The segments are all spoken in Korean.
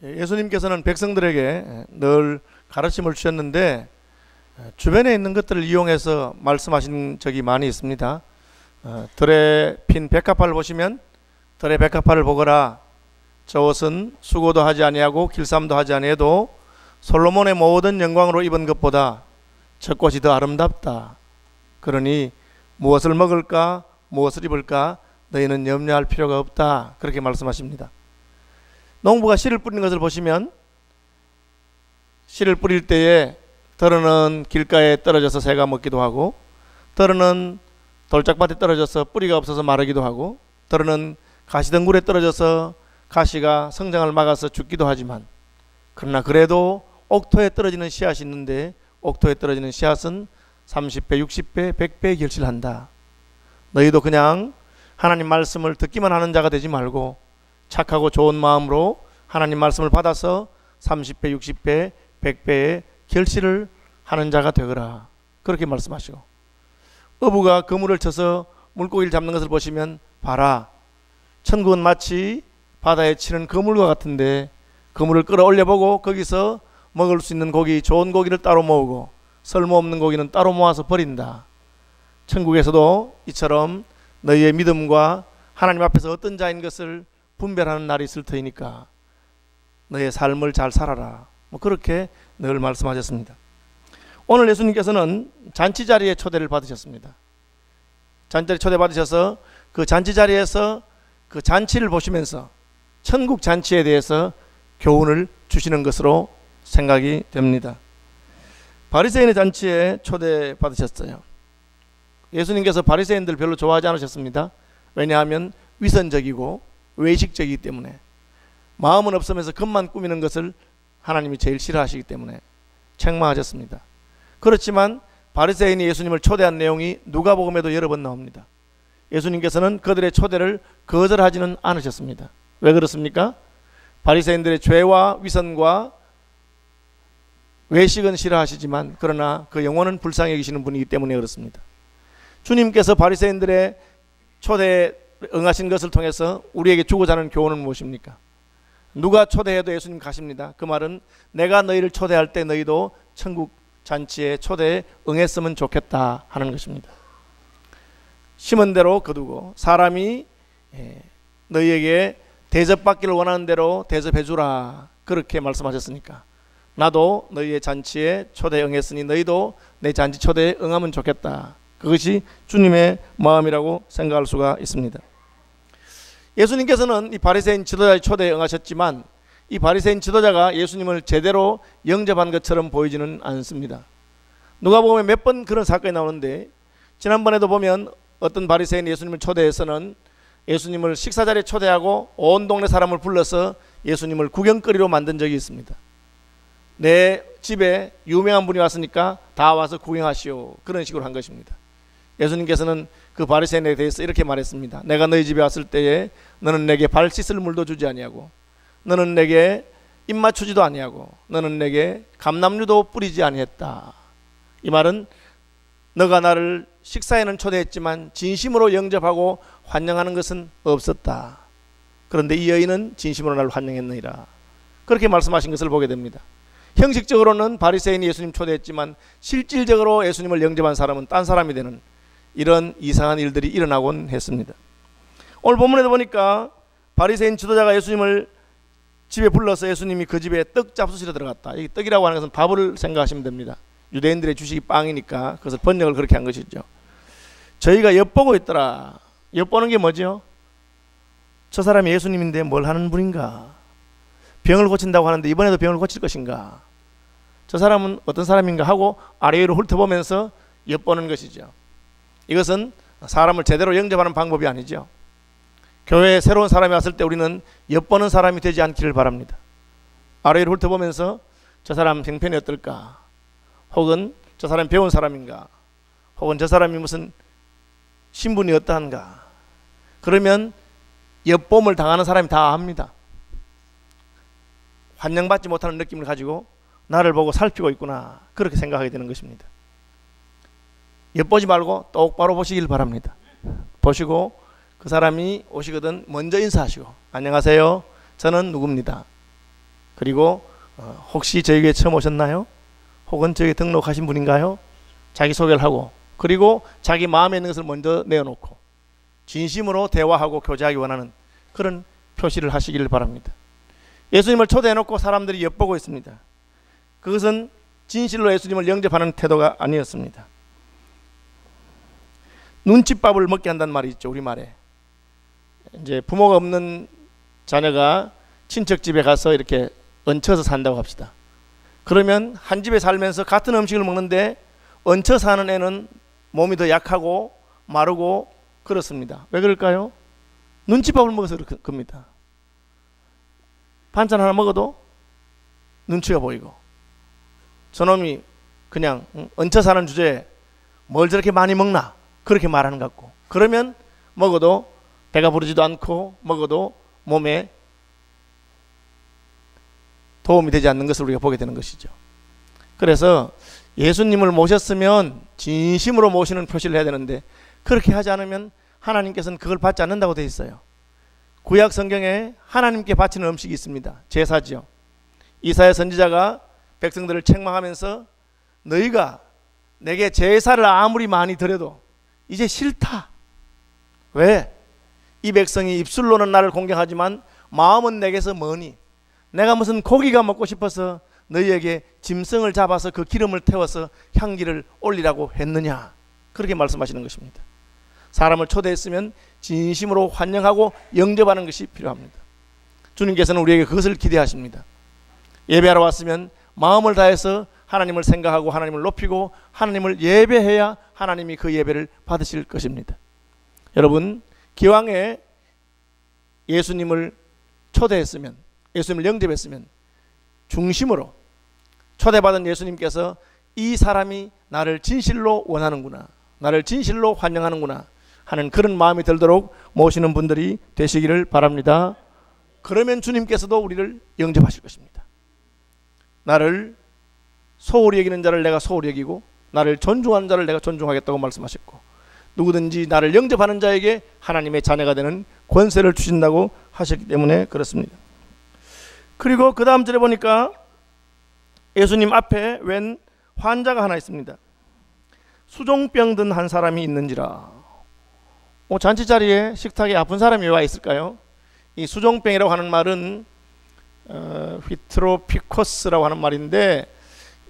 예수님께서는 백성들에게 늘 가르침을 주셨는데 주변에 있는 것들을 이용해서 말씀하신 적이 많이 있습니다. 들에 핀 백합화를 보시면 들의 백합화를 보거라. 저 옷은 수고도 하지 아니하고 길쌈도 하지 아니해도 솔로몬의 모든 영광으로 입은 것보다 저 꽃이 더 아름답다. 그러니 무엇을 먹을까 무엇을 입을까 너희는 염려할 필요가 없다. 그렇게 말씀하십니다. 농부가 씨를 뿌리는 것을 보시면 씨를 뿌릴 때에 더러는 길가에 떨어져서 새가 먹기도 하고 더러는 돌짝밭에 떨어져서 뿌리가 없어서 마르기도 하고 더러는 가시덩굴에 떨어져서 가시가 성장을 막아서 죽기도 하지만 그러나 그래도 옥토에 떨어지는 씨앗이 있는데 옥토에 떨어지는 씨앗은 30배, 60배, 100배 결실한다. 너희도 그냥 하나님 말씀을 듣기만 하는 자가 되지 말고 착하고 좋은 마음으로 하나님 말씀을 받아서 30배, 60배, 100배의 결실을 하는 자가 되거라. 그렇게 말씀하시고 어부가 그물을 쳐서 물고기를 잡는 것을 보시면 봐라. 천국은 마치 바다에 치는 그물과 같은데 그물을 끌어올려보고 거기서 먹을 수 있는 고기, 좋은 고기를 따로 모으고 쓸모없는 고기는 따로 모아서 버린다. 천국에서도 이처럼 너희의 믿음과 하나님 앞에서 어떤 자인 것을 분별하는 날이 있을 터이니까 너의 삶을 잘 살아라. 그렇게 늘 말씀하셨습니다. 오늘 예수님께서는 잔치 자리에 초대를 받으셨습니다. 잔치자리에 초대받으셔서 그 잔치 자리에서 그 잔치를 보시면서 천국 잔치에 대해서 교훈을 주시는 것으로 생각이 됩니다. 바리새인의 잔치에 초대받으셨어요. 예수님께서 바리새인들 별로 좋아하지 않으셨습니다. 왜냐하면 위선적이고 외식적이기 때문에 마음은 없으면서 겉만 꾸미는 것을 하나님이 제일 싫어하시기 때문에 책망하셨습니다. 그렇지만 바리새인이 예수님을 초대한 내용이 누가복음에도 여러 번 나옵니다. 예수님께서는 그들의 초대를 거절하지는 않으셨습니다. 왜 그렇습니까? 바리새인들의 죄와 위선과 외식은 싫어하시지만 그러나 그 영혼은 불쌍히 여기시는 분이기 때문에 그렇습니다. 주님께서 바리새인들의 초대에 응하신 것을 통해서 우리에게 주고자 하는 교훈은 무엇입니까? 누가 초대해도 예수님 가십니다. 그 말은 내가 너희를 초대할 때 너희도 천국 잔치에 초대에 응했으면 좋겠다 하는 것입니다. 심은 대로 거두고 사람이 너희에게 대접받기를 원하는 대로 대접해 주라. 그렇게 말씀하셨으니까 나도 너희의 잔치에 초대에 응했으니 너희도 내 잔치 초대에 응하면 좋겠다. 그것이 주님의 마음이라고 생각할 수가 있습니다. 예수님께서는 이 바리새인 지도자의 초대에 응하셨지만 이 바리새인 지도자가 예수님을 제대로 영접한 것처럼 보이지는 않습니다. 누가복음에 몇 번 그런 사건이 나오는데 지난번에도 보면 어떤 바리새인이 예수님을 초대해서는 예수님을 식사자리에 초대하고 온 동네 사람을 불러서 예수님을 구경거리로 만든 적이 있습니다. 내 집에 유명한 분이 왔으니까 다 와서 구경하시오. 그런 식으로 한 것입니다. 예수님께서는 그 바리새인에 대해서 이렇게 말했습니다. 내가 너희 집에 왔을 때에 너는 내게 발 씻을 물도 주지 아니하고 너는 내게 입 맞추지도 아니하고 너는 내게 감람류도 뿌리지 아니했다. 이 말은 너가 나를 식사에는 초대했지만 진심으로 영접하고 환영하는 것은 없었다. 그런데 이 여인은 진심으로 나를 환영했느니라. 그렇게 말씀하신 것을 보게 됩니다. 형식적으로는 바리새인이 예수님 초대했지만 실질적으로 예수님을 영접한 사람은 딴 사람이 되는 이런 이상한 일들이 일어나곤 했습니다. 오늘 본문에도 보니까 바리새인 지도자가 예수님을 집에 불러서 예수님이 그 집에 떡 잡수시러 들어갔다. 이 떡이라고 하는 것은 밥을 생각하시면 됩니다. 유대인들의 주식이 빵이니까 그것을 번역을 그렇게 한 것이죠. 저희가 엿보고 있더라. 엿보는 게 뭐죠? 저 사람이 예수님인데 뭘 하는 분인가? 병을 고친다고 하는데 이번에도 병을 고칠 것인가? 저 사람은 어떤 사람인가 하고 아래 위로 훑어보면서 엿보는 것이죠. 이것은 사람을 제대로 영접하는 방법이 아니죠. 교회에 새로운 사람이 왔을 때 우리는 엿보는 사람이 되지 않기를 바랍니다. 아래 위로 훑어보면서 저 사람 형편이 어떨까? 혹은 저 사람이 배운 사람인가? 혹은 저 사람이 무슨 신분이 어떠한가? 그러면 엿봄을 당하는 사람이 다 압니다. 환영받지 못하는 느낌을 가지고 나를 보고 살피고 있구나. 그렇게 생각하게 되는 것입니다. 엿보지 말고 똑바로 보시길 바랍니다. 보시고 그 사람이 오시거든 먼저 인사하시고 안녕하세요. 저는 누구입니다. 그리고 혹시 저희 교회 처음 오셨나요? 혹은 저희 등록하신 분인가요? 자기소개를 하고, 그리고 자기 마음에 있는 것을 먼저 내어놓고 진심으로 대화하고 교제하기 원하는 그런 표시를 하시기를 바랍니다. 예수님을 초대해놓고 사람들이 엿보고 있습니다. 그것은 진실로 예수님을 영접하는 태도가 아니었습니다. 눈칫밥을 먹게 한다는 말이 있죠, 우리말에. 이제 부모가 없는 자녀가 친척 집에 가서 이렇게 얹혀서 산다고 합시다. 그러면 한 집에 살면서 같은 음식을 먹는데 얹혀 사는 애는 몸이 더 약하고 마르고 그렇습니다. 왜 그럴까요? 눈칫밥을 먹어서 그럴 겁니다. 반찬 하나 먹어도 눈치가 보이고, 저놈이 그냥 얹혀 사는 주제에 뭘 저렇게 많이 먹나 그렇게 말하는 것 같고, 그러면 먹어도 배가 부르지도 않고 먹어도 몸에 도움이 되지 않는 것을 우리가 보게 되는 것이죠. 그래서 예수님을 모셨으면 진심으로 모시는 표시를 해야 되는데, 그렇게 하지 않으면 하나님께서는 그걸 받지 않는다고 되어 있어요. 구약 성경에 하나님께 바치는 음식이 있습니다. 제사지요. 이사야 선지자가 백성들을 책망하면서 너희가 내게 제사를 아무리 많이 드려도 이제 싫다. 왜? 이 백성이 입술로는 나를 공경하지만 마음은 내게서 머니. 내가 무슨 고기가 먹고 싶어서 너희에게 짐승을 잡아서 그 기름을 태워서 향기를 올리라고 했느냐. 그렇게 말씀하시는 것입니다. 사람을 초대했으면 진심으로 환영하고 영접하는 것이 필요합니다. 주님께서는 우리에게 그것을 기대하십니다. 예배하러 왔으면 마음을 다해서 하나님을 생각하고 하나님을 높이고 하나님을 예배해야 하나님이 그 예배를 받으실 것입니다. 여러분, 기왕에 예수님을 초대했으면, 예수님을 영접했으면 중심으로 초대받은 예수님께서 이 사람이 나를 진실로 원하는구나, 나를 진실로 환영하는구나 하는 그런 마음이 들도록 모시는 분들이 되시기를 바랍니다. 그러면 주님께서도 우리를 영접하실 것입니다. 나를 소홀히 여기는 자를 내가 소홀히 여기고 나를 존중하는 자를 내가 존중하겠다고 말씀하셨고, 누구든지 나를 영접하는 자에게 하나님의 자녀가 되는 권세를 주신다고 하셨기 때문에 그렇습니다. 그리고 그 다음 절에 보니까 예수님 앞에 웬 환자가 하나 있습니다. 수종병 든 한 사람이 있는지라. 잔치 자리에 식탁에 아픈 사람이 왜 와 있을까요? 이 수종병이라고 하는 말은 휘트로피코스라고 하는 말인데,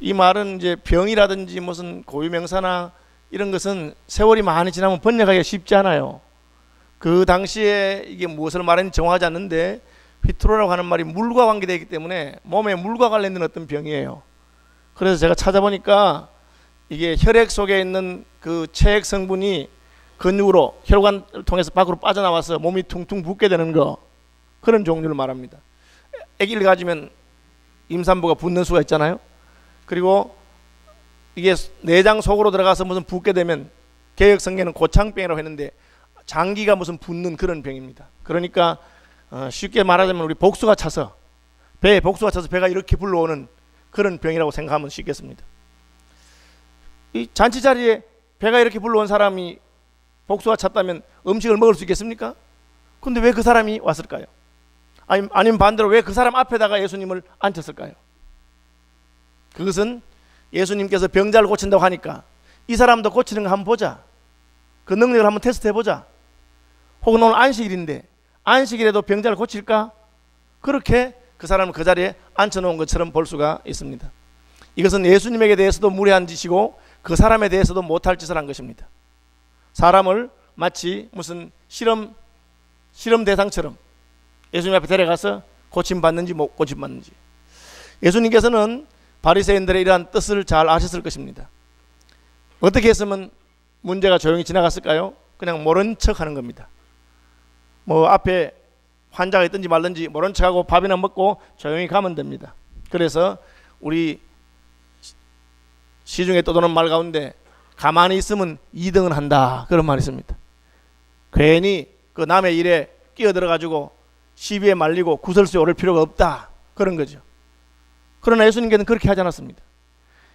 이 말은 이제 병이라든지 무슨 고유명사나 이런 것은 세월이 많이 지나면 번역하기가 쉽지 않아요. 그 당시에 이게 무엇을 말하는지 정확하지 않는데, 휘트로라고 하는 말이 물과 관계되어 있기 때문에 몸에 물과 관련된 어떤 병이에요. 그래서 제가 찾아보니까 이게 혈액 속에 있는 그 체액 성분이 근육으로 혈관을 통해서 밖으로 빠져나와서 몸이 퉁퉁 붓게 되는 거, 그런 종류를 말합니다. 아기를 가지면 임산부가 붓는 수가 있잖아요. 그리고 이게 내장 속으로 들어가서 무슨 붓게 되면 개혁성계는 고창병이라고 했는데 장기가 무슨 붓는 그런 병입니다. 그러니까 쉽게 말하자면 우리 복수가 차서, 배에 복수가 차서 배가 이렇게 불러오는 그런 병이라고 생각하면 쉽겠습니다. 이 잔치 자리에 배가 이렇게 불러온 사람이 복수가 찼다면 음식을 먹을 수 있겠습니까? 근데 왜 그 사람이 왔을까요? 아니면 반대로 왜 그 사람 앞에다가 예수님을 앉혔을까요? 그것은 예수님께서 병자를 고친다고 하니까 이 사람도 고치는 거 한번 보자, 그 능력을 한번 테스트 해보자. 혹은 오늘 안식일인데 안식일에도 병자를 고칠까? 그렇게 그 사람을 그 자리에 앉혀놓은 것처럼 볼 수가 있습니다. 이것은 예수님에게 대해서도 무례한 짓이고 그 사람에 대해서도 못할 짓을 한 것입니다. 사람을 마치 무슨 실험 대상처럼 예수님 앞에 데려가서 고침받는지 못 고침받는지. 예수님께서는 바리새인들의 이러한 뜻을 잘 아셨을 것입니다. 어떻게 했으면 문제가 조용히 지나갔을까요? 그냥 모른 척 하는 겁니다. 뭐 앞에 환자가 있든지 말든지 모른 척하고 밥이나 먹고 조용히 가면 됩니다. 그래서 우리 시중에 떠도는 말 가운데 가만히 있으면 2등은 한다, 그런 말이 있습니다. 괜히 그 남의 일에 끼어들어가지고 시비에 말리고 구설수에 오를 필요가 없다, 그런 거죠. 그러나 예수님께서는 그렇게 하지 않았습니다.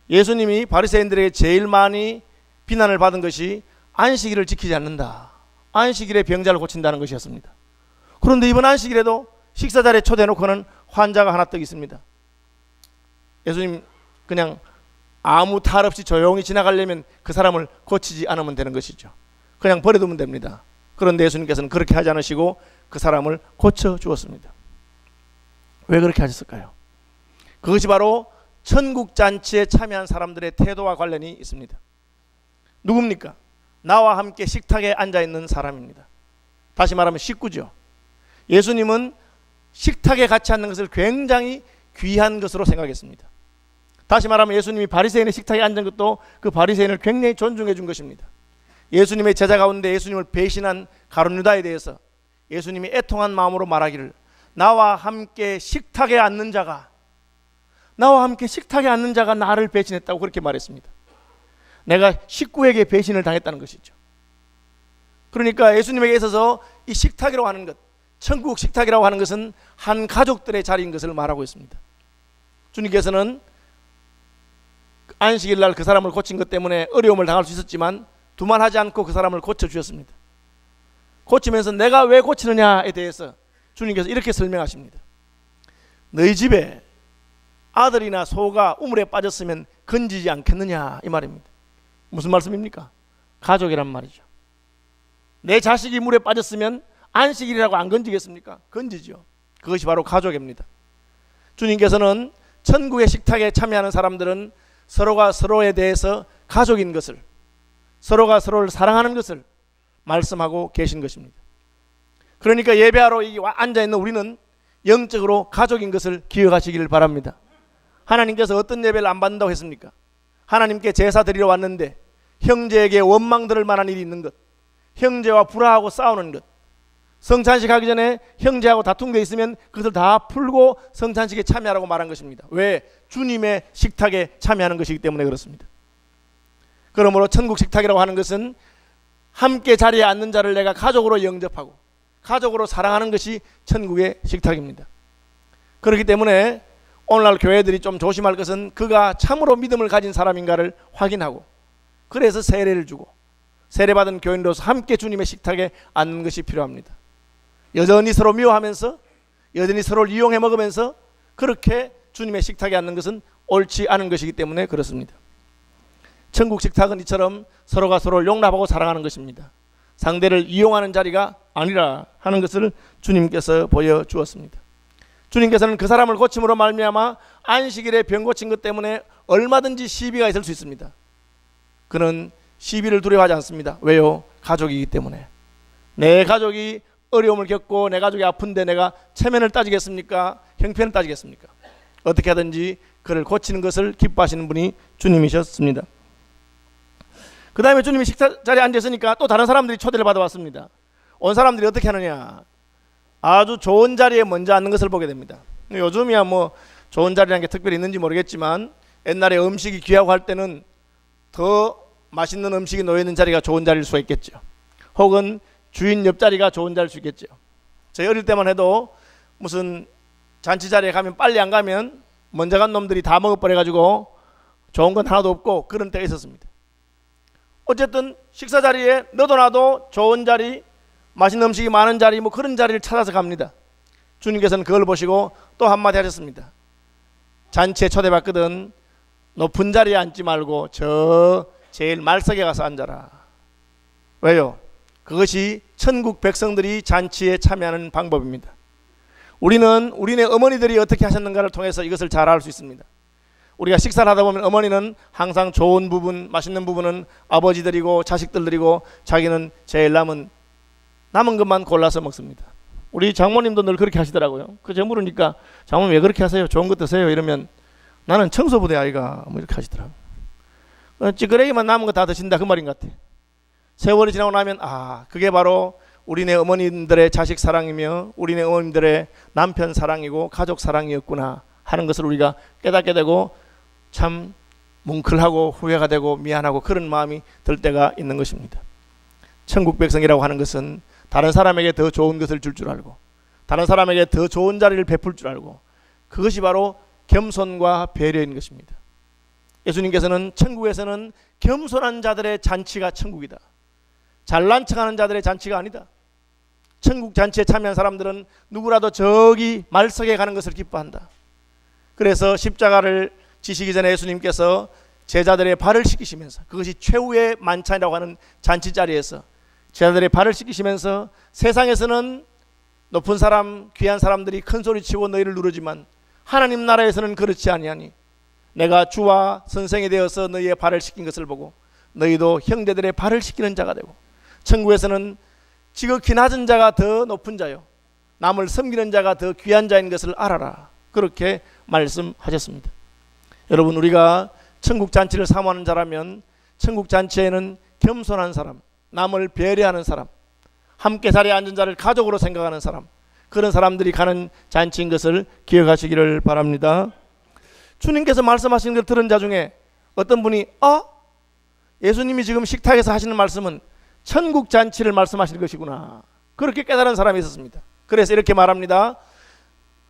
예수님이 바리새인들에게 제일 많이 비난을 받은 것이 안식일을 지키지 않는다, 안식일에 병자를 고친다는 것이었습니다. 그런데 이번 안식일에도 식사 자리에 초대해놓고는 환자가 하나 떡 있습니다. 예수님 그냥 아무 탈 없이 조용히 지나가려면 그 사람을 고치지 않으면 되는 것이죠. 그냥 버려두면 됩니다. 그런데 예수님께서는 그렇게 하지 않으시고 그 사람을 고쳐 주었습니다. 왜 그렇게 하셨을까요? 그것이 바로 천국 잔치에 참여한 사람들의 태도와 관련이 있습니다. 누굽니까? 나와 함께 식탁에 앉아있는 사람입니다. 다시 말하면 식구죠. 예수님은 식탁에 같이 앉는 것을 굉장히 귀한 것으로 생각했습니다. 다시 말하면 예수님이 바리새인의 식탁에 앉은 것도 그 바리새인을 굉장히 존중해 준 것입니다. 예수님의 제자 가운데 예수님을 배신한 가룟 유다에 대해서 예수님이 애통한 마음으로 말하기를 나와 함께 식탁에 앉는 자가 나를 배신했다고 그렇게 말했습니다. 내가 식구에게 배신을 당했다는 것이죠. 그러니까 예수님에게 있어서 이 식탁이라고 하는 것, 천국 식탁이라고 하는 것은 한 가족들의 자리인 것을 말하고 있습니다. 주님께서는 안식일 날 그 사람을 고친 것 때문에 어려움을 당할 수 있었지만 두말하지 않고 그 사람을 고쳐주셨습니다. 고치면서 내가 왜 고치느냐에 대해서 주님께서 이렇게 설명하십니다. 너희 집에 아들이나 소가 우물에 빠졌으면 건지지 않겠느냐 이 말입니다. 무슨 말씀입니까? 가족이란 말이죠. 내 자식이 물에 빠졌으면 안식일이라고 안 건지겠습니까? 건지죠. 그것이 바로 가족입니다. 주님께서는 천국의 식탁에 참여하는 사람들은 서로가 서로에 대해서 가족인 것을, 서로가 서로를 사랑하는 것을 말씀하고 계신 것입니다. 그러니까 예배하러 앉아있는 우리는 영적으로 가족인 것을 기억하시기를 바랍니다. 하나님께서 어떤 예배를 안 받는다고 했습니까? 하나님께 제사 드리러 왔는데 형제에게 원망 들을 만한 일이 있는 것, 형제와 불화하고 싸우는 것, 성찬식 하기 전에 형제하고 다툰 게 있으면 그것을 다 풀고 성찬식에 참여하라고 말한 것입니다. 왜? 주님의 식탁에 참여하는 것이기 때문에 그렇습니다. 그러므로 천국 식탁이라고 하는 것은 함께 자리에 앉는 자를 내가 가족으로 영접하고 가족으로 사랑하는 것이 천국의 식탁입니다. 그렇기 때문에 오늘날 교회들이 좀 조심할 것은 그가 참으로 믿음을 가진 사람인가를 확인하고, 그래서 세례를 주고 세례받은 교인으로서 함께 주님의 식탁에 앉는 것이 필요합니다. 여전히 서로 미워하면서 여전히 서로를 이용해 먹으면서 그렇게 주님의 식탁에 앉는 것은 옳지 않은 것이기 때문에 그렇습니다. 천국 식탁은 이처럼 서로가 서로를 용납하고 사랑하는 것입니다. 상대를 이용하는 자리가 아니라 하는 것을 주님께서 보여주었습니다. 주님께서는 그 사람을 고침으로 말미암아 안식일에 병 고친 것 때문에 얼마든지 시비가 있을 수 있습니다. 그는 시비를 두려워하지 않습니다. 왜요? 가족이기 때문에. 내 가족이 어려움을 겪고 내 가족이 아픈데 내가 체면을 따지겠습니까? 형편을 따지겠습니까? 어떻게 하든지 그를 고치는 것을 기뻐하시는 분이 주님이셨습니다. 그 다음에 주님이 식사 자리에 앉았으니까 또 다른 사람들이 초대를 받아왔습니다. 온 사람들이 어떻게 하느냐, 아주 좋은 자리에 먼저 앉는 것을 보게 됩니다. 요즘이야 뭐 좋은 자리라는 게 특별히 있는지 모르겠지만 옛날에 음식이 귀하고 할 때는 더 맛있는 음식이 놓여있는 자리가 좋은 자리일 수가 있겠죠. 혹은 주인 옆자리가 좋은 자리일 수 있겠죠. 저희 어릴 때만 해도 무슨 잔치 자리에 가면 빨리 안 가면 먼저 간 놈들이 다 먹어버려가지고 좋은 건 하나도 없고 그런 때가 있었습니다. 어쨌든 식사 자리에 너도 나도 좋은 자리, 맛있는 음식이 많은 자리, 뭐 그런 자리를 찾아서 갑니다. 주님께서는 그걸 보시고 또 한마디 하셨습니다. 잔치에 초대받거든 높은 자리에 앉지 말고 저 제일 말석에 가서 앉아라. 왜요? 그것이 천국 백성들이 잔치에 참여하는 방법입니다. 우리네 어머니들이 어떻게 하셨는가를 통해서 이것을 잘 알 수 있습니다. 우리가 식사를 하다 보면 어머니는 항상 좋은 부분, 맛있는 부분은 아버지 드리고 자식들 드리고 자기는 제일 남은 것만 골라서 먹습니다. 우리 장모님도 늘 그렇게 하시더라고요. 그저 물으니까 장모님 왜 그렇게 하세요? 좋은 거 드세요. 이러면 나는 청소부대 아이가 뭐 이렇게 하시더라고요. 찌끄레기만 남은 거 다 드신다 그 말인 것 같아. 세월이 지나고 나면 그게 바로 우리네 어머님들의 자식 사랑이며 우리네 어머님들의 남편 사랑이고 가족 사랑이었구나 하는 것을 우리가 깨닫게 되고 참 뭉클하고 후회가 되고 미안하고 그런 마음이 들 때가 있는 것입니다. 천국 백성이라고 하는 것은 다른 사람에게 더 좋은 것을 줄 줄 알고 다른 사람에게 더 좋은 자리를 베풀 줄 알고 그것이 바로 겸손과 배려인 것입니다. 예수님께서는 천국에서는 겸손한 자들의 잔치가 천국이다. 잘난 척하는 자들의 잔치가 아니다. 천국 잔치에 참여한 사람들은 누구라도 저기 말석에 가는 것을 기뻐한다. 그래서 십자가를 지시기 전에 예수님께서 제자들의 발을 씻기시면서, 그것이 최후의 만찬이라고 하는 잔치 자리에서 제자들의 발을 씻기시면서, 세상에서는 높은 사람, 귀한 사람들이 큰 소리치고 너희를 누르지만 하나님 나라에서는 그렇지 아니하니 내가 주와 선생이 되어서 너희의 발을 씻긴 것을 보고 너희도 형제들의 발을 씻기는 자가 되고, 천국에서는 지극히 낮은 자가 더 높은 자요 남을 섬기는 자가 더 귀한 자인 것을 알아라. 그렇게 말씀하셨습니다. 여러분, 우리가 천국 잔치를 사모하는 자라면 천국 잔치에는 겸손한 사람, 남을 배려하는 사람, 함께 자리에 앉은 자를 가족으로 생각하는 사람, 그런 사람들이 가는 잔치인 것을 기억하시기를 바랍니다. 주님께서 말씀하신 걸 들은 자 중에 어떤 분이 예수님이 지금 식탁에서 하시는 말씀은 천국 잔치를 말씀하실 것이구나, 그렇게 깨달은 사람이 있었습니다. 그래서 이렇게 말합니다.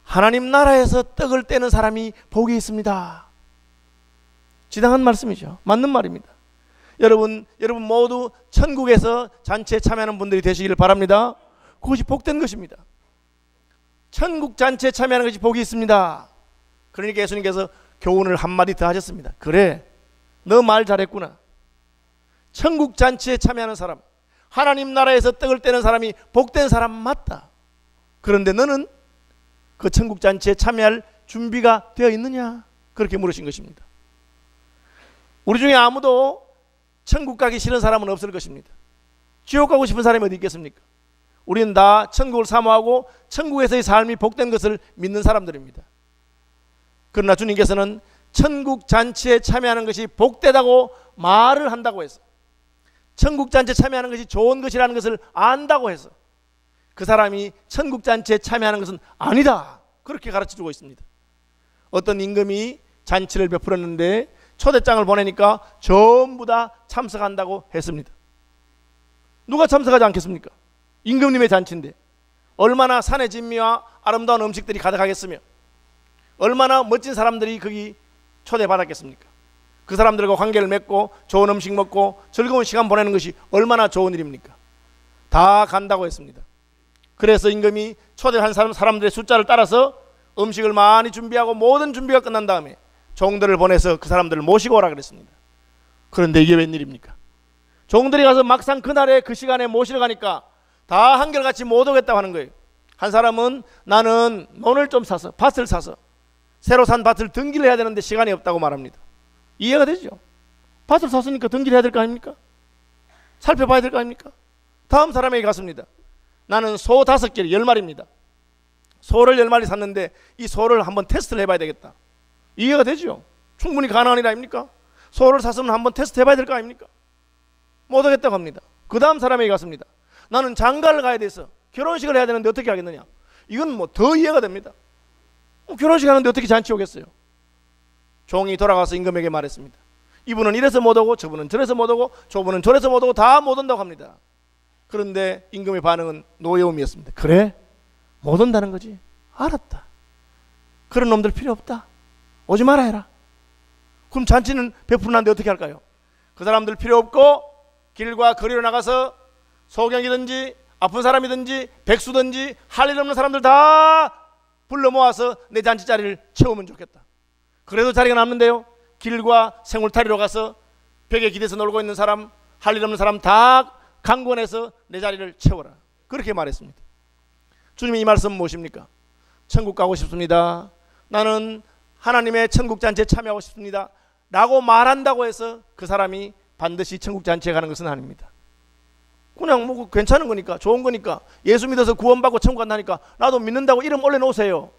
하나님 나라에서 떡을 떼는 사람이 복이 있습니다. 지당한 말씀이죠. 맞는 말입니다. 여러분 모두 천국에서 잔치에 참여하는 분들이 되시기를 바랍니다. 그것이 복된 것입니다. 천국 잔치에 참여하는 것이 복이 있습니다. 그러니까 예수님께서 교훈을 한마디 더 하셨습니다. 그래, 너 말 잘했구나. 천국 잔치에 참여하는 사람, 하나님 나라에서 떡을 떼는 사람이 복된 사람 맞다. 그런데 너는 그 천국 잔치에 참여할 준비가 되어 있느냐? 그렇게 물으신 것입니다. 우리 중에 아무도 천국 가기 싫은 사람은 없을 것입니다. 지옥 가고 싶은 사람이 어디 있겠습니까? 우리는 다 천국을 사모하고 천국에서의 삶이 복된 것을 믿는 사람들입니다. 그러나 주님께서는 천국 잔치에 참여하는 것이 복되다고 말을 한다고 해서, 천국 잔치에 참여하는 것이 좋은 것이라는 것을 안다고 해서 그 사람이 천국 잔치에 참여하는 것은 아니다, 그렇게 가르쳐주고 있습니다. 어떤 임금이 잔치를 베풀었는데 초대장을 보내니까 전부 다 참석한다고 했습니다. 누가 참석하지 않겠습니까? 임금님의 잔치인데 얼마나 산의 진미와 아름다운 음식들이 가득하겠으며 얼마나 멋진 사람들이 거기 초대받았겠습니까? 그 사람들과 관계를 맺고 좋은 음식 먹고 즐거운 시간 보내는 것이 얼마나 좋은 일입니까? 다 간다고 했습니다. 그래서 임금이 초대한 사람들의 숫자를 따라서 음식을 많이 준비하고 모든 준비가 끝난 다음에 종들을 보내서 그 사람들을 모시고 오라 그랬습니다. 그런데 이게 웬일입니까? 종들이 가서 막상 그날에 그 시간에 모시러 가니까 다 한결같이 못 오겠다고 하는 거예요. 한 사람은 나는 논을 좀 사서, 밭을 사서 새로 산 밭을 등기를 해야 되는데 시간이 없다고 말합니다. 이해가 되죠? 밭을 샀으니까 등기를 해야 될 거 아닙니까? 살펴봐야 될 거 아닙니까? 다음 사람에게 갔습니다. 나는 소 5개를 10마리입니다. 소를 10마리 샀는데 이 소를 한번 테스트를 해봐야 되겠다. 이해가 되죠? 충분히 가능한 일 아닙니까? 소를 샀으면 한번 테스트 해봐야 될 거 아닙니까? 못 하겠다고 합니다. 그 다음 사람에게 갔습니다. 나는 장가를 가야 돼서 결혼식을 해야 되는데 어떻게 하겠느냐. 이건 뭐 더 이해가 됩니다. 결혼식 하는데 어떻게 잔치 오겠어요? 종이 돌아가서 임금에게 말했습니다. 이분은 이래서 못 오고 저분은 저래서 못 오고 저분은 저래서 못 오고 다 못 온다고 합니다. 그런데 임금의 반응은 노여움이었습니다. 그래? 못 온다는 거지? 알았다. 그런 놈들 필요 없다. 오지 말아 해라. 그럼 잔치는 베푸는데 어떻게 할까요? 그 사람들 필요 없고 길과 거리로 나가서 소경이든지 아픈 사람이든지 백수든지 할 일 없는 사람들 다 불러 모아서 내 잔치 자리를 채우면 좋겠다. 그래도 자리가 남는데요, 길과 생울타리로 가서 벽에 기대서 놀고 있는 사람, 할 일 없는 사람 다 강권해서 내 자리를 채워라. 그렇게 말했습니다. 주님이 이 말씀은 무엇입니까? 천국 가고 싶습니다. 나는 하나님의 천국 잔치에 참여하고 싶습니다 라고 말한다고 해서 그 사람이 반드시 천국 잔치에 가는 것은 아닙니다. 그냥 뭐 괜찮은 거니까, 좋은 거니까, 예수 믿어서 구원받고 천국 간다니까 나도 믿는다고 이름 올려놓으세요.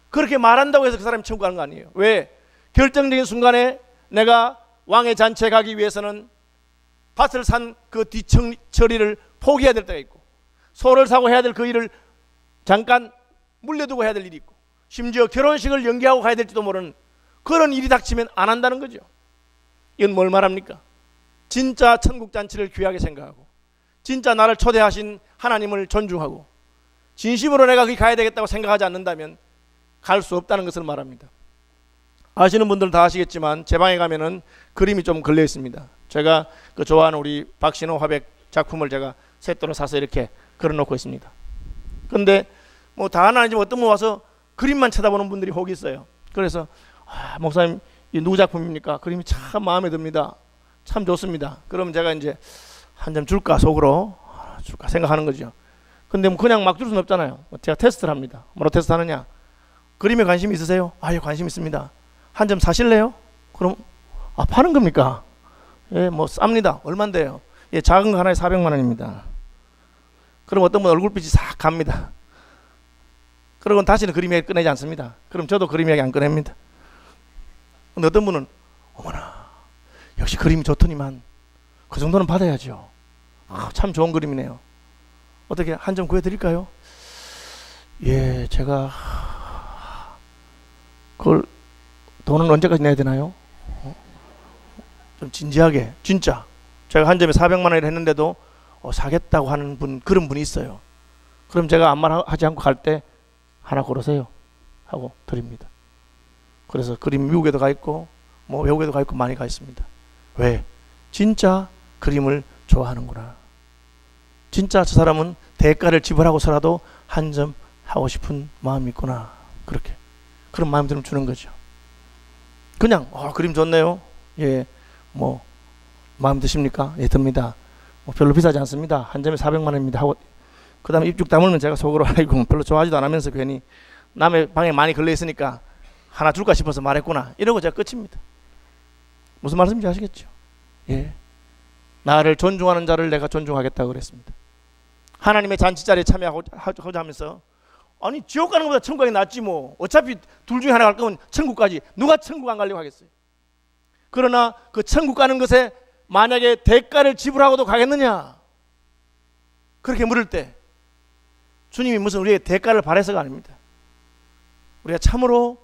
그렇게 말한다고 해서 그 사람이 천국 가는 거 아니에요. 왜? 결정적인 순간에 내가 왕의 잔치에 가기 위해서는 밭을 산 그 뒤처리를 포기해야 될 때가 있고, 소를 사고 해야 될 그 일을 잠깐 물려두고 해야 될 일이 있고, 심지어 결혼식을 연기하고 가야 될지도 모르는 그런 일이 닥치면 안 한다는 거죠. 이건 뭘 말합니까? 진짜 천국 잔치를 귀하게 생각하고 진짜 나를 초대하신 하나님을 존중하고 진심으로 내가 거기 가야 되겠다고 생각하지 않는다면 갈 수 없다는 것을 말합니다. 아시는 분들은 다 아시겠지만 제 방에 가면은 그림이 좀 걸려 있습니다. 제가 그 좋아하는 우리 박신호 화백 작품을 제가 셋도로 사서 이렇게 걸어놓고 있습니다. 근데 뭐 다 하나 아니지만 어떤 분 와서 그림만 쳐다보는 분들이 혹 있어요. 그래서 목사님 이 누구 작품입니까? 그림이 참 마음에 듭니다. 참 좋습니다. 그럼 제가 이제 한 점 줄까 속으로 줄까 생각하는 거죠. 근데 뭐 그냥 막 줄 수는 없잖아요. 제가 테스트를 합니다. 뭐로 테스트 하느냐? 그림에 관심 있으세요? 예, 관심 있습니다. 한 점 사실래요? 그럼 파는 겁니까? 예, 뭐 쌉니다. 얼만데요? 예, 작은 거 하나에 400만 원입니다. 그럼 어떤 분 얼굴빛이 싹 갑니다. 그러고 다시는 그림 이야기 꺼내지 않습니다. 그럼 저도 그림 이야기 안 꺼냅니다. 근데 어떤 분은 어머나 역시 그림이 좋더니만 그 정도는 받아야죠. 참 좋은 그림이네요. 어떻게 한 점 구해드릴까요? 예, 제가 그걸 돈은 언제까지 내야 되나요? 좀 진지하게 진짜 제가 한 점에 400만 원을 했는데도 사겠다고 하는 분, 그런 분이 있어요. 그럼 제가 아무 말 하지 않고 갈 때 하나 고르세요 하고 드립니다. 그래서 그림 미국에도 가 있고 뭐 외국에도 가 있고 많이 가 있습니다. 왜? 진짜 그림을 좋아하는구나. 진짜 저 사람은 대가를 지불하고서라도 한 점 하고 싶은 마음이 있구나. 그렇게 그런 마음이 들면 주는 거죠. 그냥 그림 좋네요. 예, 뭐 마음 드십니까? 예, 듭니다. 뭐 별로 비싸지 않습니다. 한 점에 400만 원입니다 하고 그 다음에 입죽 다물면 제가 속으로 아이고 별로 좋아하지도 않으면서 괜히 남의 방에 많이 걸려 있으니까 하나 줄까 싶어서 말했구나 이러고 제가 끝입니다. 무슨 말씀인지 아시겠죠? 예, 나를 존중하는 자를 내가 존중하겠다고 그랬습니다. 하나님의 잔치자리에 참여하고자 하면서 아니 지옥 가는 것보다 천국 가기 낫지 뭐 어차피 둘 중에 하나 갈 거면 천국 가지 누가 천국 안 가려고 하겠어요. 그러나 그 천국 가는 것에 만약에 대가를 지불하고도 가겠느냐 그렇게 물을 때 주님이 무슨 우리의 대가를 바래서가 아닙니다. 우리가 참으로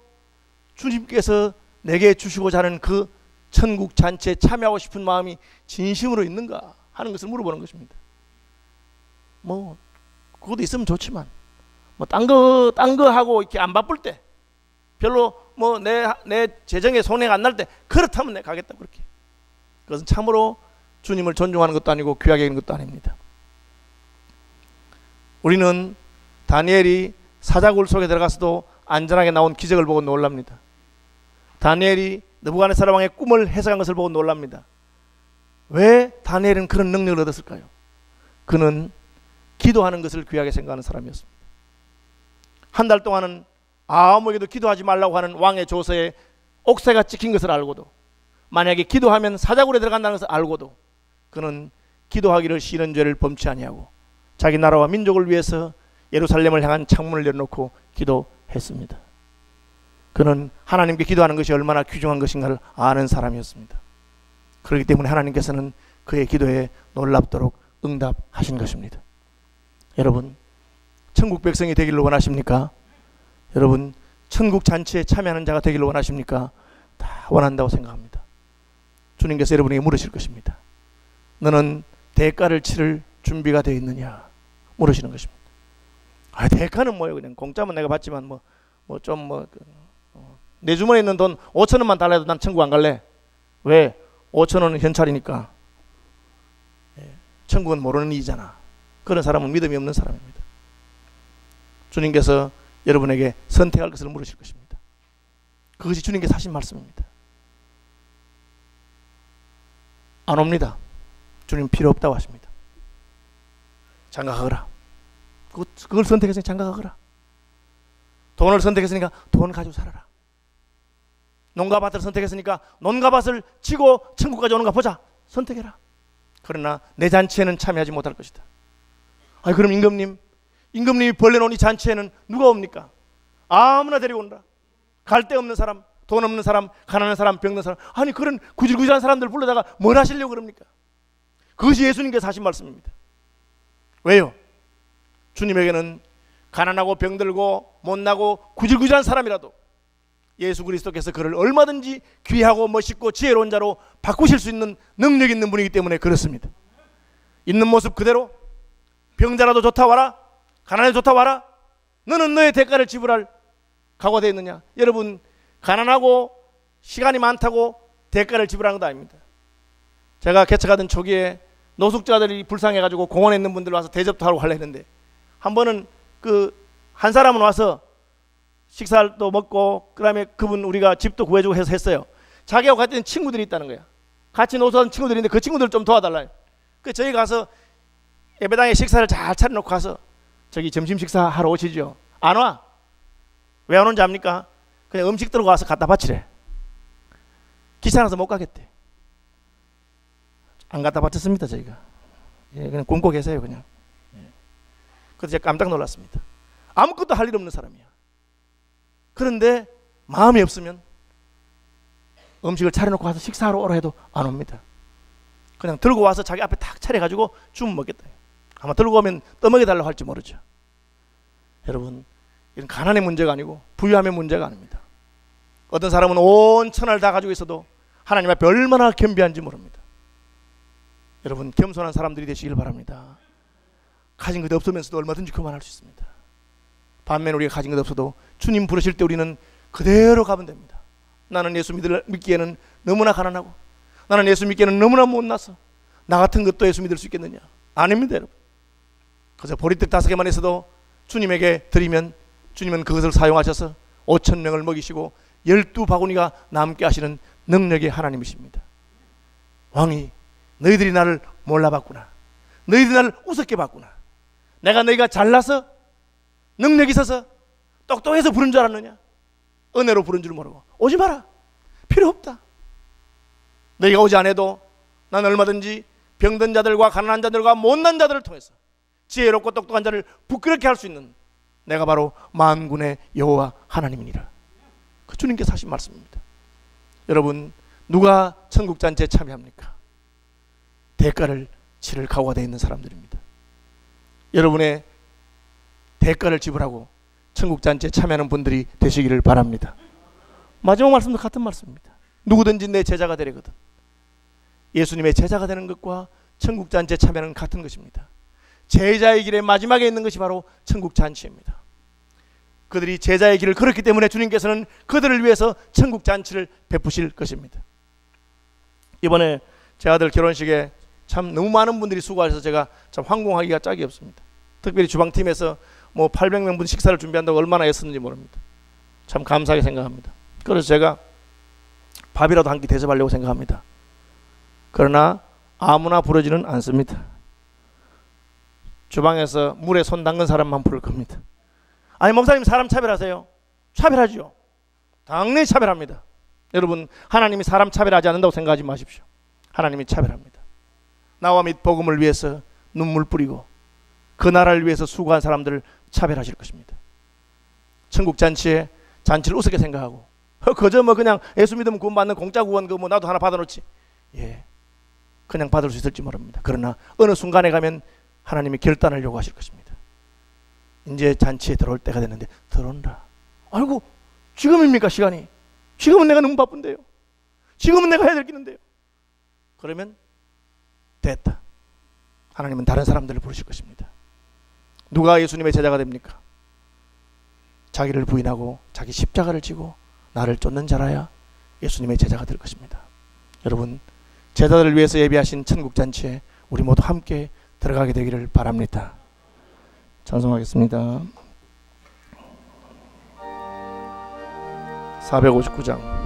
주님께서 내게 주시고자 하는 그 천국 잔치에 참여하고 싶은 마음이 진심으로 있는가 하는 것을 물어보는 것입니다. 뭐 그것도 있으면 좋지만 뭐 딴 거 하고 이렇게 안 바쁠 때 별로 뭐 내 재정에 손해가 안 날 때 그렇다면 내가 가겠다 그렇게. 그것은 참으로 주님을 존중하는 것도 아니고 귀하게 여기는 것도 아닙니다. 우리는 다니엘이 사자굴 속에 들어가서도 안전하게 나온 기적을 보고 놀랍니다. 다니엘이 느부갓네살 왕의 꿈을 해석한 것을 보고 놀랍니다. 왜 다니엘은 그런 능력을 얻었을까요? 그는 기도하는 것을 귀하게 생각하는 사람이었습니다. 한 달 동안은 아무에게도 기도하지 말라고 하는 왕의 조서에 옥새가 찍힌 것을 알고도 만약에 기도하면 사자굴에 들어간다는 것을 알고도 그는 기도하기를 싫은 죄를 범치 아니하고 자기 나라와 민족을 위해서 예루살렘을 향한 창문을 열어놓고 기도했습니다. 그는 하나님께 기도하는 것이 얼마나 귀중한 것인가를 아는 사람이었습니다. 그렇기 때문에 하나님께서는 그의 기도에 놀랍도록 응답하신 것입니다. 여러분, 천국 백성이 되기를 원하십니까? 여러분, 천국 잔치에 참여하는 자가 되기를 원하십니까? 다 원한다고 생각합니다. 주님께서 여러분에게 물으실 것입니다. 너는 대가를 치를 준비가 되어 있느냐? 물으시는 것입니다. 대가는 뭐예요? 그냥 공짜면 내가 받지만 내 주머니에 있는 돈 5천 원만 달라 해도 난 천국 안 갈래. 왜? 5천 원은 현찰이니까. 천국은 모르는 일이잖아. 그런 사람은 믿음이 없는 사람입니다. 주님께서 여러분에게 선택할 것을 물으실 것입니다. 그것이 주님께서 하신 말씀입니다. 안 옵니다. 주님 필요 없다고 하십니다. 장가가거라. 그걸 선택했으니까 장가가거라. 돈을 선택했으니까 돈 가지고 살아라. 논과 밭을 선택했으니까 논과 밭을 치고 천국까지 오는가 보자. 선택해라. 그러나 내 잔치에는 참여하지 못할 것이다. 그럼 임금님이 벌려놓은 이 잔치에는 누가 옵니까? 아무나 데리고 온다. 갈 데 없는 사람, 돈 없는 사람, 가난한 사람, 병든 사람. 그런 구질구질한 사람들 불러다가 뭘 하시려고 그럽니까? 그것이 예수님께서 하신 말씀입니다. 왜요? 주님에게는 가난하고 병들고 못나고 구질구질한 사람이라도 예수 그리스도께서 그를 얼마든지 귀하고 멋있고 지혜로운 자로 바꾸실 수 있는 능력 있는 분이기 때문에 그렇습니다. 있는 모습 그대로 병자라도 좋다 와라, 가난해도 좋다 와라. 너는 너의 대가를 지불할 각오가 되어 있느냐? 여러분, 가난하고 시간이 많다고 대가를 지불하는 것도 아닙니다. 제가 개척하던 초기에 노숙자들이 불쌍해가지고 공원에 있는 분들 와서 대접도 하고 하려 했는데 한 번은 그 한 사람은 와서 식사를 또 먹고 그다음에 그분 우리가 집도 구해주고 해서 했어요. 자기하고 같이 있는 친구들이 있다는 거야. 같이 노소하는 친구들이 있는데 그 친구들 좀 도와달라. 그 저희 가서 예배당에 식사를 잘 차려놓고 가서 저기 점심 식사 하러 오시죠. 안 와. 왜 안 오는지 압니까? 그냥 음식 들고 와서 갖다 바치래. 귀찮아서 못 가겠대. 안 갖다 바쳤습니다 저희가. 예, 그냥 굶고 계세요 그냥. 예. 그래서 제가 깜짝 놀랐습니다. 아무것도 할 일 없는 사람이야. 그런데 마음이 없으면 음식을 차려놓고 와서 식사하러 오라 해도 안 옵니다. 그냥 들고 와서 자기 앞에 탁 차려가지고 주면 먹겠다. 아마 들고 오면 떠먹여 달라고 할지 모르죠. 여러분, 이런 가난의 문제가 아니고 부유함의 문제가 아닙니다. 어떤 사람은 온 천하를 다 가지고 있어도 하나님 앞에 얼마나 겸비한지 모릅니다. 여러분, 겸손한 사람들이 되시길 바랍니다. 가진 것 없으면서도 얼마든지 그만할 수 있습니다. 반면 우리가 가진 것 없어도 주님 부르실 때 우리는 그대로 가면 됩니다. 나는 예수 믿기에는 너무나 가난하고 나는 예수 믿기에는 너무나 못나서 나 같은 것도 예수 믿을 수 있겠느냐? 아닙니다 여러분. 그래서 보리떡 5개만 있어도 주님에게 드리면 주님은 그것을 사용하셔서 5,000명을 먹이시고 12바구니가 남게 하시는 능력의 하나님이십니다. 왕이 너희들이 나를 몰라봤구나. 너희들이 나를 우습게 봤구나. 내가 너희가 잘나서 능력이 있어서 똑똑해서 부른 줄 알았느냐? 은혜로 부른 줄 모르고 오지 마라. 필요 없다. 너희가 오지 않아도 난 얼마든지 병든 자들과 가난한 자들과 못난 자들을 통해서 지혜롭고 똑똑한 자를 부끄럽게 할 수 있는 내가 바로 만군의 여호와 하나님이니라. 그 주님께서 하신 말씀입니다. 여러분, 누가 천국잔치에 참여합니까? 대가를 치를 각오가 되어 있는 사람들입니다. 여러분의 대가를 지불하고 천국잔치에 참여하는 분들이 되시기를 바랍니다. 마지막 말씀도 같은 말씀입니다. 누구든지 내 제자가 되려거든. 예수님의 제자가 되는 것과 천국잔치에 참여하는 같은 것입니다. 제자의 길의 마지막에 있는 것이 바로 천국잔치입니다. 그들이 제자의 길을 걸었기 때문에 주님께서는 그들을 위해서 천국잔치를 베푸실 것입니다. 이번에 제 아들 결혼식에 참 너무 많은 분들이 수고하셔서 제가 참 황공하기가 짝이 없습니다. 특별히 주방팀에서 800명분 식사를 준비한다고 얼마나 애썼는지 모릅니다. 참 감사하게 생각합니다. 그래서 제가 밥이라도 한 끼 대접하려고 생각합니다. 그러나 아무나 부르지는 않습니다. 주방에서 물에 손 담근 사람만 부를 겁니다. 아니 목사님 사람 차별하세요? 차별하죠. 당연히 차별합니다. 여러분, 하나님이 사람 차별하지 않는다고 생각하지 마십시오. 하나님이 차별합니다. 나와 및 복음을 위해서 눈물 뿌리고 그 나라를 위해서 수고한 사람들을 차별하실 것입니다. 천국 잔치에 잔치를 우습게 생각하고 그저 그냥 예수 믿으면 구원받는 공짜 구원 나도 하나 받아놓지. 예, 그냥 받을 수 있을지 모릅니다. 그러나 어느 순간에 가면 하나님이 결단을 요구하실 것입니다. 이제 잔치에 들어올 때가 됐는데 들어온다. 아이고 지금입니까 시간이? 지금은 내가 너무 바쁜데요. 지금은 내가 해야 될 게 있는데요. 그러면 됐다. 하나님은 다른 사람들을 부르실 것입니다. 누가 예수님의 제자가 됩니까? 자기를 부인하고 자기 십자가를 지고 나를 쫓는 자라야 예수님의 제자가 될 것입니다. 여러분, 제자들을 위해서 예비하신 천국잔치에 우리 모두 함께 들어가게 되기를 바랍니다. 찬송하겠습니다. 459장